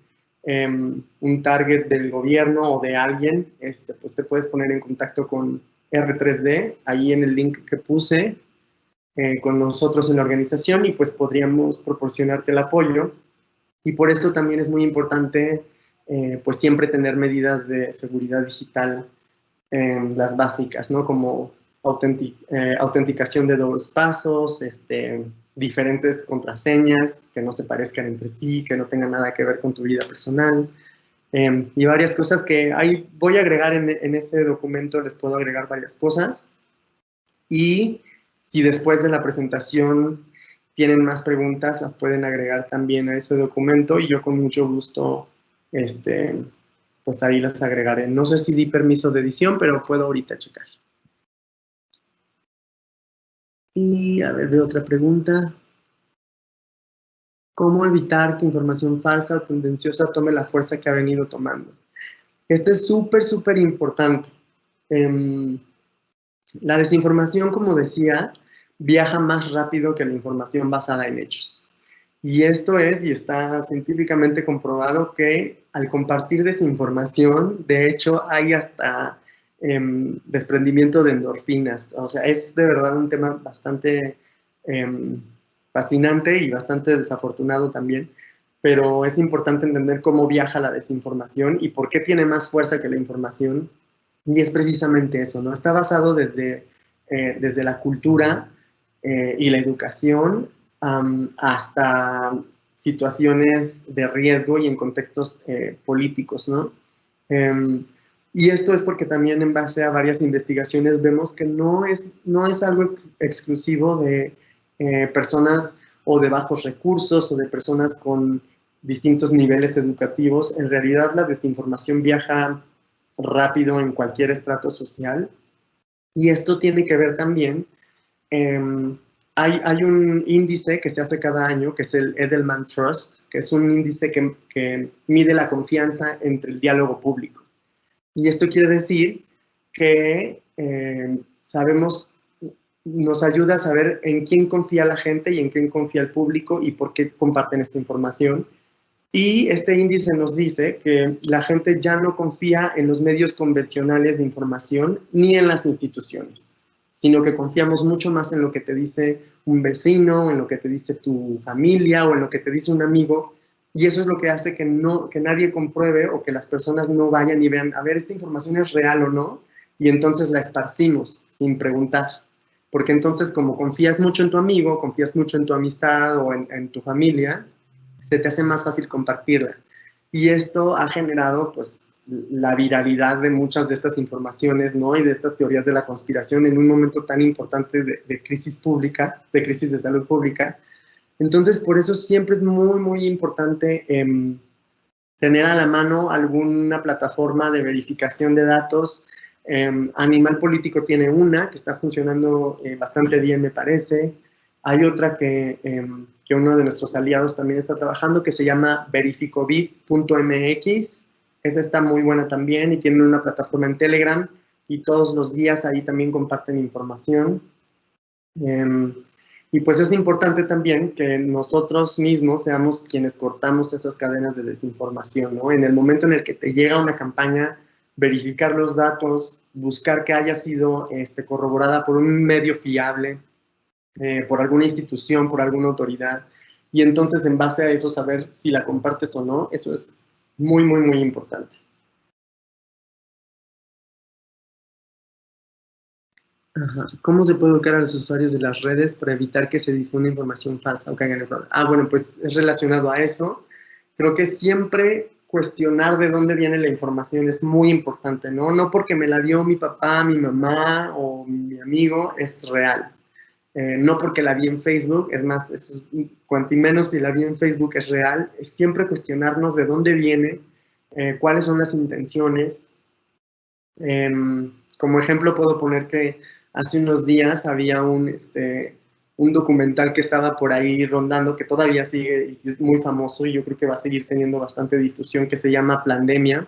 target del gobierno o de alguien, pues te puedes poner en contacto con R3D, ahí en el link que puse, con nosotros en la organización, y pues podríamos proporcionarte el apoyo. Y por esto también es muy importante pues siempre tener medidas de seguridad digital, las básicas, ¿no? Como autenticación de 2 pasos, diferentes contraseñas que no se parezcan entre sí, que no tengan nada que ver con tu vida personal, y varias cosas que ahí voy a agregar en ese documento. Les puedo agregar varias cosas, y si después de la presentación tienen más preguntas, las pueden agregar también a ese documento y yo con mucho gusto pues ahí las agregaré. No sé si di permiso de edición, pero puedo ahorita checar. Y a ver, veo otra pregunta. ¿Cómo evitar que información falsa o tendenciosa tome la fuerza que ha venido tomando? Este es súper, súper importante. La desinformación, como decía, viaja más rápido que la información basada en hechos. Y esto es, y está científicamente comprobado, que al compartir desinformación, de hecho, hay hasta desprendimiento de endorfinas. O sea, es de verdad un tema bastante fascinante y bastante desafortunado también, pero es importante entender cómo viaja la desinformación y por qué tiene más fuerza que la información. Y es precisamente eso, ¿no? Está basado desde la cultura y la educación hasta situaciones de riesgo y en contextos políticos, ¿no? Y esto es porque también en base a varias investigaciones vemos que no es algo exclusivo de personas o de bajos recursos o de personas con distintos niveles educativos. En realidad la desinformación viaja rápido en cualquier estrato social, y esto tiene que ver también, hay un índice que se hace cada año, que es el Edelman Trust, que es un índice que mide la confianza entre el diálogo público. Y esto quiere decir que nos ayuda a saber en quién confía la gente y en quién confía el público y por qué comparten esta información. Y este índice nos dice que la gente ya no confía en los medios convencionales de información ni en las instituciones, sino que confiamos mucho más en lo que te dice un vecino, en lo que te dice tu familia o en lo que te dice un amigo. Y eso es lo que hace que nadie compruebe o que las personas no vayan y vean, a ver, esta información es real o no, y entonces la esparcimos sin preguntar. porque entonces como confías mucho en tu amigo, confías mucho en tu amistad o en tu familia, se te hace más fácil compartirla. Y esto ha generado pues la viralidad de muchas de estas informaciones, ¿no? Y de estas teorías de la conspiración en un momento tan importante de crisis pública, de crisis de salud pública. Entonces, por eso siempre es muy, muy importante tener a la mano alguna plataforma de verificación de datos. Animal Político tiene una que está funcionando bastante bien, me parece. Hay otra que uno de nuestros aliados también está trabajando, que se llama verificovit.mx. Esa está muy buena también y tienen una plataforma en Telegram y todos los días ahí también comparten información. Y pues es importante también que nosotros mismos seamos quienes cortamos esas cadenas de desinformación, ¿no? En el momento en el que te llega una campaña, verificar los datos, buscar que haya sido corroborada por un medio fiable, por alguna institución, por alguna autoridad, y entonces en base a eso saber si la compartes o no, eso es muy, muy, muy importante. Ajá. ¿Cómo se puede educar a los usuarios de las redes para evitar que se difunda información falsa o caigan en fraude? Bueno, pues es relacionado a eso. Creo que siempre cuestionar de dónde viene la información es muy importante, ¿no? No porque me la dio mi papá, mi mamá o mi amigo es real. No porque la vi en Facebook, es más, eso es, cuanto menos si la vi en Facebook es real, es siempre cuestionarnos de dónde viene, cuáles son las intenciones. Como ejemplo puedo poner que hace unos días había un documental que estaba por ahí rondando, que todavía sigue y es muy famoso y yo creo que va a seguir teniendo bastante difusión, que se llama Plandemia.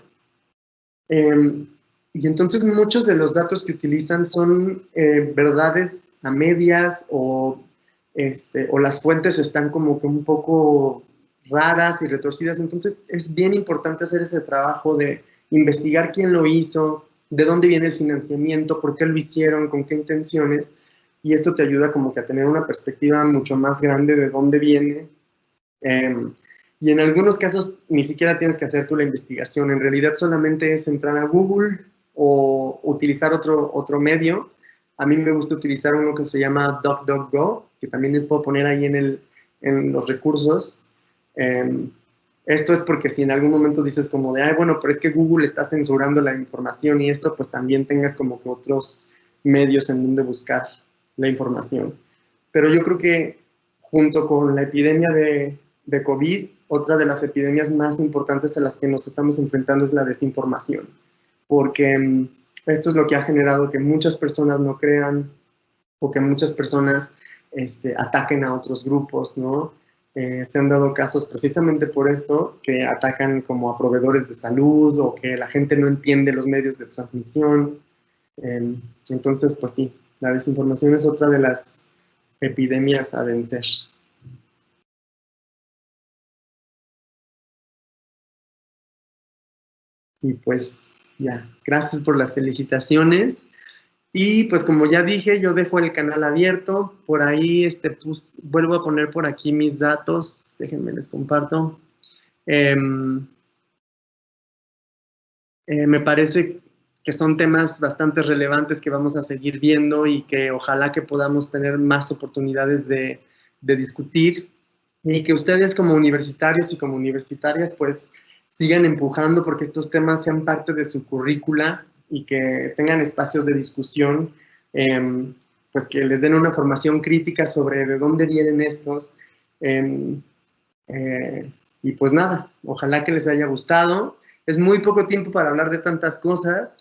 Y entonces muchos de los datos que utilizan son verdades a medias o las fuentes están como que un poco raras y retorcidas. Entonces es bien importante hacer ese trabajo de investigar quién lo hizo, de dónde viene el financiamiento, por qué lo hicieron, con qué intenciones, y esto te ayuda como que a tener una perspectiva mucho más grande de dónde viene. Y en algunos casos ni siquiera tienes que hacer tú la investigación, en realidad solamente es entrar a Google o utilizar otro medio. A mí me gusta utilizar uno que se llama DuckDuckGo, que también les puedo poner ahí en los recursos. Esto es porque si en algún momento dices como de, bueno, pero es que Google está censurando la información y esto, pues también tengas como que otros medios en donde buscar la información. Pero yo creo que junto con la epidemia de COVID, otra de las epidemias más importantes a las que nos estamos enfrentando es la desinformación, porque esto es lo que ha generado que muchas personas no crean o que muchas personas ataquen a otros grupos, ¿no? Se han dado casos precisamente por esto, que atacan como a proveedores de salud o que la gente no entiende los medios de transmisión. Entonces, pues sí, la desinformación es otra de las epidemias a vencer. Y pues ya, gracias por las felicitaciones. Y pues como ya dije, yo dejo el canal abierto. Por ahí pues, vuelvo a poner por aquí mis datos. Déjenme les comparto. Me parece que son temas bastante relevantes que vamos a seguir viendo y que ojalá que podamos tener más oportunidades de discutir y que ustedes como universitarios y como universitarias pues sigan empujando porque estos temas sean parte de su currícula y que tengan espacios de discusión, pues que les den una formación crítica sobre de dónde vienen estos. Y pues nada, ojalá que les haya gustado. Es muy poco tiempo para hablar de tantas cosas,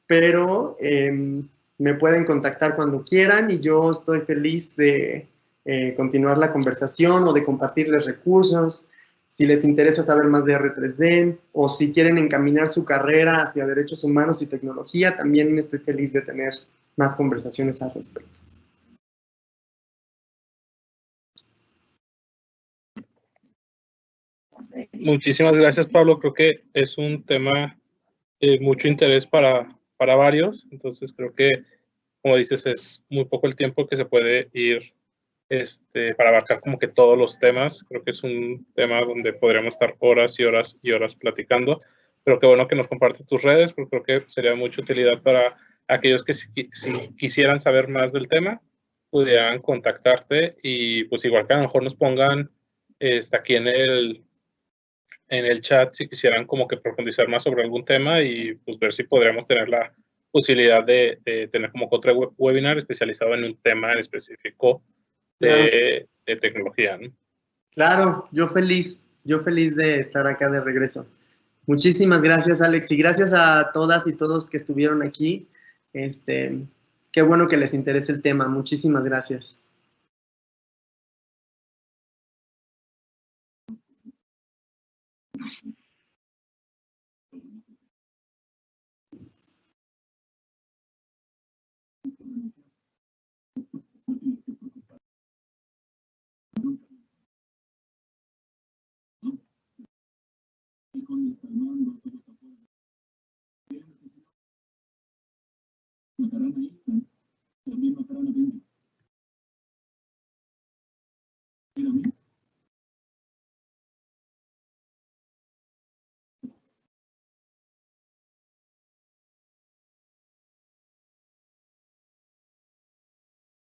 pero me pueden contactar cuando quieran y yo estoy feliz de continuar la conversación o de compartirles recursos. Si les interesa saber más de R3D o si quieren encaminar su carrera hacia derechos humanos y tecnología, también estoy feliz de tener más conversaciones al respecto. Muchísimas gracias, Pablo. Creo que es un tema de mucho interés para varios. Entonces, creo que, como dices, es muy poco el tiempo que se puede ir para abarcar como que todos los temas. Creo que es un tema donde podríamos estar horas y horas y horas platicando. Pero qué bueno que nos compartes tus redes, porque creo que sería de mucha utilidad para aquellos que si quisieran saber más del tema, pudieran contactarte y pues igual que a lo mejor nos pongan aquí en el chat si quisieran como que profundizar más sobre algún tema y pues ver si podríamos tener la posibilidad de tener como que otro webinar especializado en un tema en específico de tecnología, ¿no? Claro, yo feliz de estar acá de regreso. Muchísimas gracias, Alex, y gracias a todas y todos que estuvieron aquí. Qué bueno que les interese el tema. Muchísimas gracias. Matarán a Ethan, también matarán a Benny. ¿Era a mí?